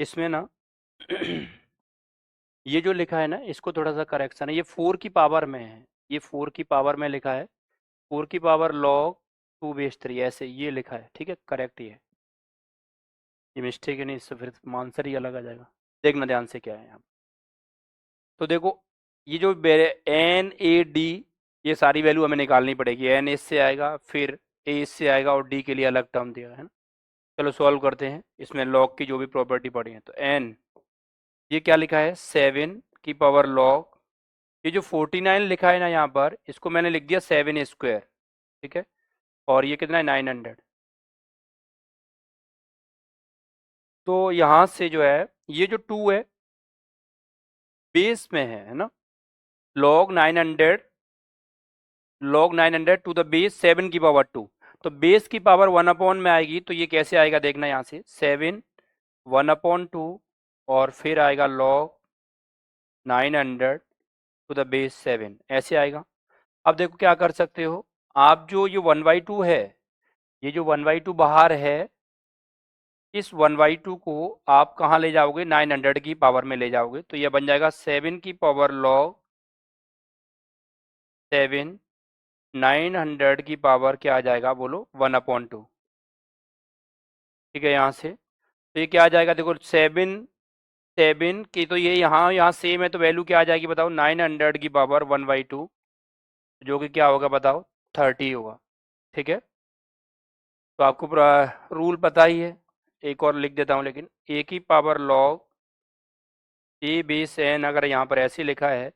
इसमें ना ये जो लिखा है ना, इसको थोड़ा सा करेक्शन है। ये 4 की पावर में है, ये 4 की पावर में लिखा है, 4 की पावर log 2 base 3 ऐसे ये लिखा है। ठीक है, करेक्ट ये मिस्टेक है नहीं, इससे फिर आंसर ही अलग आ जाएगा। देखना ध्यान से क्या है यहाँ। तो देखो, ये जो एन ए डी, ये सारी वैल्यू हमें निकालनी पड़ेगी। एन इससे आएगा, फिर ए इससे आएगा, और डी के लिए अलग टर्म दिया है ना। चलो सॉल्व करते हैं, इसमें लॉग की जो भी प्रॉपर्टी पड़ी है। तो एन, ये क्या लिखा है, 7 की पावर लॉग, ये जो 49 लिखा है ना यहाँ पर, इसको मैंने लिख दिया 7 स्क्वायर। ठीक है, और ये कितना है, 900। तो यहाँ से जो है, ये जो 2 है बेस में है ना, log 900, log 900 to the base 7 की पावर 2। तो बेस की पावर 1 अपॉन में आएगी, तो ये कैसे आएगा देखना, यहाँ से 7 1/2, और फिर आएगा log 900 टू द बेस 7, ऐसे आएगा। अब देखो क्या कर सकते हो आप, जो ये 1/2 है, ये जो 1/2 बाहर है, इस 1/2 को आप कहाँ ले जाओगे, 900 की पावर में ले जाओगे। तो ये बन जाएगा 7 की पावर log 7, 900 की पावर क्या आ जाएगा बोलो, 1/2। ठीक है, यहाँ से तो ये क्या आ जाएगा, देखो 7 की, तो ये यहाँ यहाँ सेम है, तो वैल्यू क्या आ जाएगी बताओ, 900 की पावर 1/2, जो कि क्या होगा बताओ, 30 होगा। ठीक है, तो आपको रूल पता ही है, एक और लिख देता हूँ, लेकिन ए की पावर लॉग ए बेस एन, अगर यहाँ पर ऐसे लिखा है,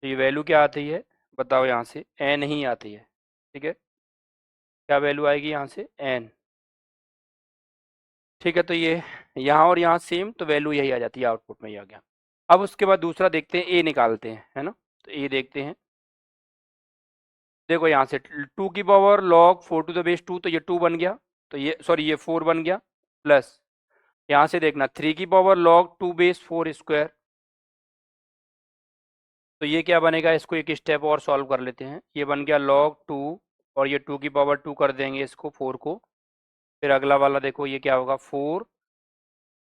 तो ये वैल्यू क्या आती है बताओ, यहाँ से एन ही आती है। ठीक है, क्या वैल्यू आएगी यहाँ से, एन। ठीक है, तो ये यहाँ और यहाँ सेम, तो वैल्यू यही आ जाती है, आउटपुट में ही आ गया। अब उसके बाद दूसरा देखते हैं, ए निकालते हैं, है ना। तो ए देखते हैं, देखो यहाँ से 2 की power log 4 to the base 2, तो ये 2 बन गया, तो ये सॉरी ये 4 बन गया, प्लस यहाँ से देखना 3 की पावर log 2 बेस 4 स्क्वायर, तो ये क्या बनेगा, इसको एक स्टेप और सॉल्व कर लेते हैं। ये बन गया log 2, और ये 2 की पावर 2 कर देंगे इसको, 4 को। फिर अगला वाला देखो, ये क्या होगा, 4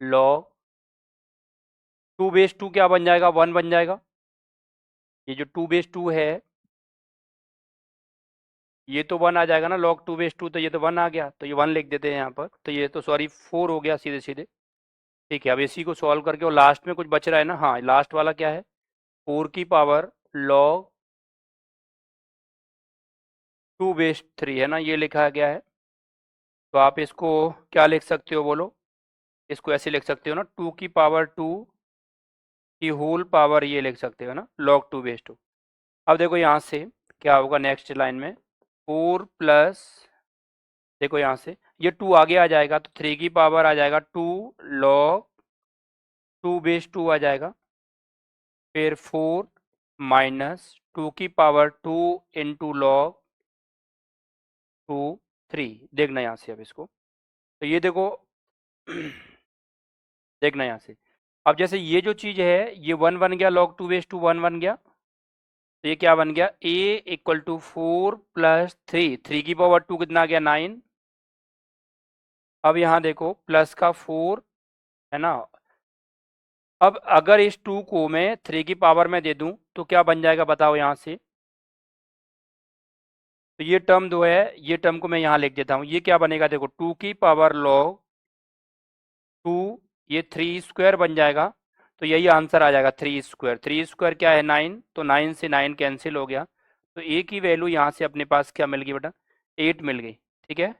log 2 बेस 2 क्या बन जाएगा, 1 बन जाएगा। ये जो 2 बेस 2 है, ये तो 1 आ जाएगा ना, log 2 बेस 2, तो ये तो 1 आ गया, तो ये 1 लिख देते हैं यहाँ पर। तो ये तो सॉरी 4 हो गया सीधे सीधे। ठीक है, अब इसी को सॉल्व करके, और लास्ट में कुछ बच रहा है ना, हाँ लास्ट वाला क्या है, 4 की पावर log 2 बेस 3 है ना, ये लिखा गया है। तो आप इसको क्या लिख सकते हो बोलो, इसको ऐसे लिख सकते हो ना, 2 की पावर 2 की होल पावर, ये लिख सकते हो ना, log 2 बेस 2। अब देखो यहाँ से क्या होगा, नेक्स्ट लाइन में 4 प्लस, देखो यहाँ से ये 2 आगे आ जाएगा, तो 3 की पावर आ जाएगा 2 log 2 बेस 2 आ जाएगा, फिर 4 माइनस 2 की पावर 2 इंटू log 2 3। देखना यहाँ से अब इसको, तो ये देखो देखना यहाँ से, अब जैसे ये जो चीज़ है, ये 1 बन गया, log 2 बेस 2 1 बन गया, तो ये क्या बन गया, a इक्वल टू 4 प्लस 3, 3 की पावर 2 कितना आ गया, 9। अब यहाँ देखो प्लस का 4 है ना, अब अगर इस 2 को मैं 3 की पावर में दे दूं, तो क्या बन जाएगा बताओ यहाँ से। तो ये टर्म जो है, ये टर्म को मैं यहाँ लिख देता हूँ, ये क्या बनेगा, देखो 2 की पावर log 2, ये 3 स्क्वायर बन जाएगा, तो यही आंसर आ जाएगा, 3 स्क्वायर। 3 स्क्वायर क्या है, 9, तो 9 से 9 कैंसिल हो गया, तो ए की वैल्यू यहाँ से अपने पास क्या मिल गई बेटा, 8 मिल गई। ठीक है,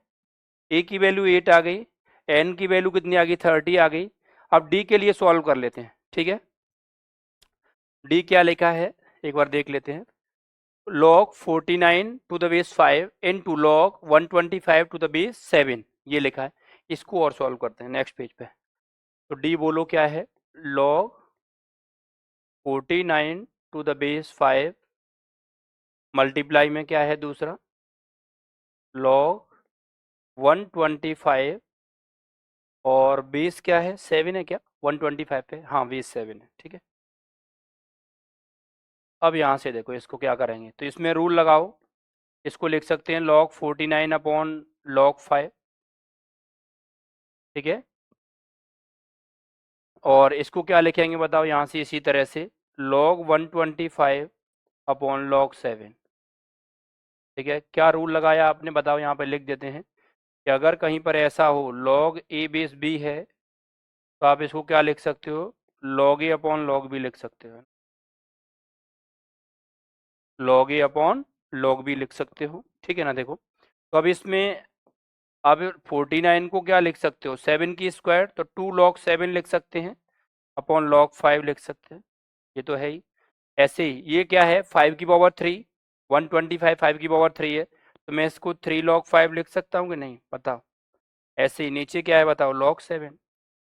ए की वैल्यू 8 आ गई, एन की वैल्यू कितनी आ गई, 30 आ गई। अब डी के लिए सॉल्व कर लेते हैं। ठीक है, डी क्या लिखा है एक बार देख लेते हैं, log 49 to the base 5 into log 125 to the base 7, ये लिखा है। इसको और सॉल्व करते हैं नेक्स्ट पेज पे। तो डी बोलो क्या है, log 49 to the base 5 multiply में क्या है दूसरा, log 125, और बेस क्या है, 7 है क्या, 125 पे, हाँ बेस 7 है। ठीक है, अब यहाँ से देखो इसको क्या करेंगे, तो इसमें रूल लगाओ, इसको लिख सकते हैं log 49 अपॉन log 5, ठीक है। और इसको क्या लिखेंगे बताओ यहाँ से इसी तरह से, log 125 अपॉन log 7, ठीक है। क्या रूल लगाया आपने बताओ, यहाँ पे लिख देते हैं कि अगर कहीं पर ऐसा हो log a बेस b है, तो आप इसको क्या लिख सकते हो, log a upon log b लिख सकते हो, log a upon log b लिख सकते हो, ठीक है ना। देखो तो अब इसमें अब 49 को क्या लिख सकते हो, 7 की स्क्वायर, तो 2 log 7 लिख सकते हैं अपॉन log 5 लिख सकते हैं, ये तो है ही। ऐसे ही ये क्या है, 5 की पावर 3, 125 5 की पावर 3 है, तो मैं इसको 3 log 5 लिख सकता हूँ कि नहीं बताओ। ऐसे ही नीचे क्या है बताओ, log 7,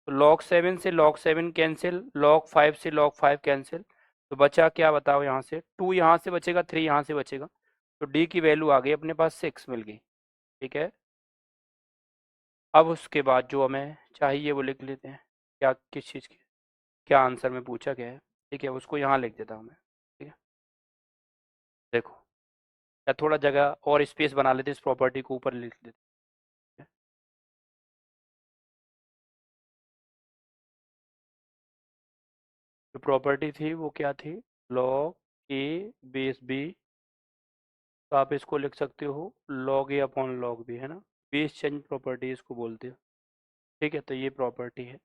तो log 7 से log 7 कैंसिल, log 5 से log 5 कैंसिल, तो बचा क्या बताओ, यहाँ से 2 यहाँ से बचेगा, 3 यहाँ से बचेगा, तो d की वैल्यू आ गई अपने पास 6 मिल गई, ठीक है। अब उसके बाद जो हमें चाहिए वो लिख लेते हैं, क्या किस चीज़ की, क्या आंसर में पूछा गया है, ठीक है, उसको यहाँ लिख देता हूँ मैं, ठीक है। देखो या थोड़ा जगह और स्पेस बना लेते, इस प्रॉपर्टी को ऊपर लिख देते हैं। जो प्रॉपर्टी थी वो क्या थी, log a बेस b, तो आप इसको लिख सकते हो log a upon log b, है ना। बेस चेंज प्रॉपर्टी इसको बोलते हैं, ठीक है, तो ये प्रॉपर्टी है।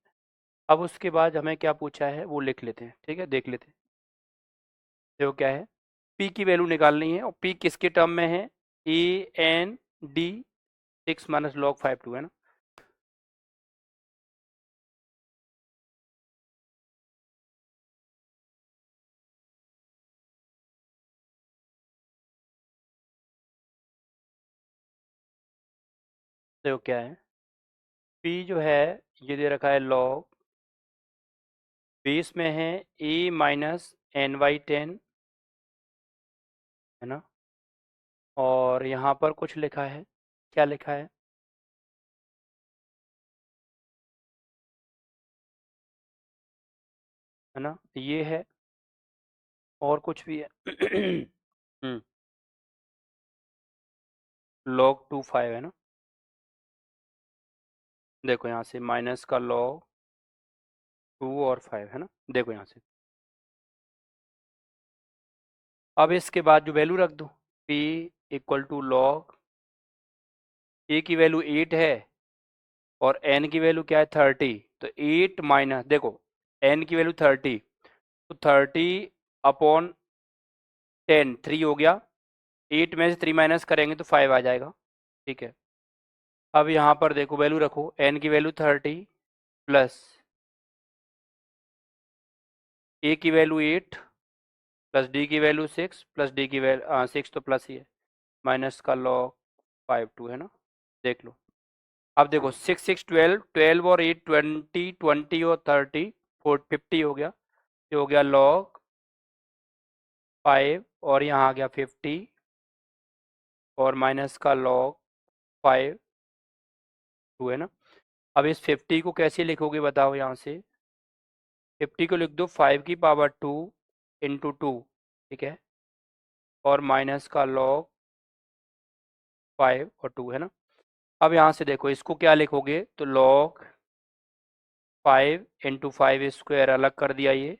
अब उसके बाद हमें क्या पूछा है वो लिख लेते हैं, ठीक है, देख लेते हैं। देखो क्या है, p की वैल्यू निकालनी है, और p किसके टर्म में है, a n d 6 minus log 5 2, है ना। देखो क्या है, p जो है ये दे रखा है log, बेस में है a माइनस एन बाई 10, है ना। और यहाँ पर कुछ लिखा है, क्या लिखा है ना, ये है, और कुछ भी है हम्म, log 2 5, है ना। देखो यहाँ से माइनस का log 2 और 5, है ना, देखो यहाँ से। अब इसके बाद जो वैल्यू रख दो, p equal to log, a की वैल्यू 8 है और n की वैल्यू क्या है 30, तो 8 माइनस, देखो n की वैल्यू 30, तो 30 अपॉन 10 3 हो गया, 8 में से 3 माइनस करेंगे तो 5 आ जाएगा, ठीक है। अब यहाँ पर देखो वैल्यू रखो, n की वैल्यू 30 प्लस a की वैल्यू 8 प्लस d की वैल्यू 6 प्लस d की वैल्यू 6 तो प्लस ही है, माइनस का log 5 2, है ना। देख लो, अब देखो 6 6 12, 12 और 8 20, 20 और 30 50 हो गया, ये हो गया log 5, और यहाँ आ गया 50, और माइनस का log 5 2, है ना। अब इस 50 को कैसे लिखोगे बताओ, यहाँ से 50 को लिख दो 5 की पावर 2 इंटू 2, ठीक है, और माइनस का log 5 और 2, है ना। अब यहाँ से देखो इसको क्या लिखोगे, तो log 5 इंटू 5 स्क्वायर अलग कर दिया ये,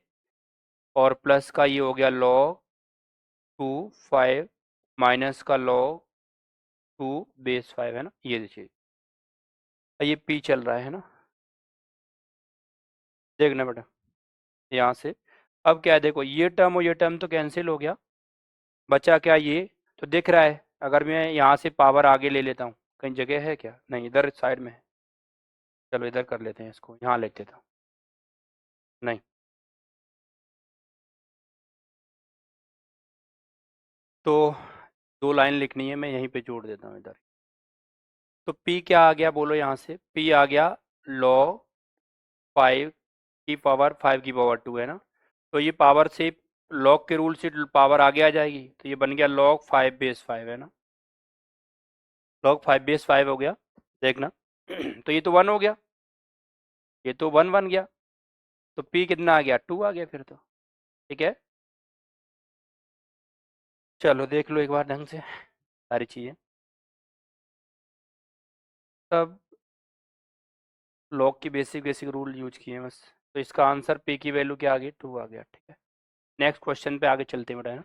और प्लस का ये हो गया log 2 5 माइनस का log 2 बेस 5, है ना, ये देखिए ये p चल रहा है ना, देखना बेटा यहाँ से। अब क्या है देखो, ये टर्म और ये टर्म तो कैंसिल हो गया, बचा क्या ये, तो दिख रहा है, अगर मैं यहाँ से पावर आगे ले लेता हूँ, कहीं जगह है क्या, नहीं इधर साइड में है, चलो इधर कर लेते हैं, इसको यहाँ लिख देता हूँ, नहीं तो 2 लाइन लिखनी है, मैं यहीं पे जोड़ देता हूँ इधर। तो p क्या आ गया बोलो, यहाँ से p आ गया log 5 की पावर 5 की पावर 2, है ना। तो ये पावर से log के रूल से पावर आगे आ जाएगी, तो ये बन गया log 5 बेस 5, है ना, log 5 बेस 5 हो गया, देखना तो ये तो 1 हो गया, ये तो 1 बन गया, तो p कितना आ गया 2 आ गया फिर तो, ठीक है। चलो देख लो एक बार ढंग से, सारी चीज़ें सब लॉग की बेसिक बेसिक रूल यूज किए हैं बस। तो इसका आंसर पी की वैल्यू क्या आ गई, 2 आ गया। ठीक है, नेक्स्ट क्वेश्चन पे आगे चलते हैं बेटा।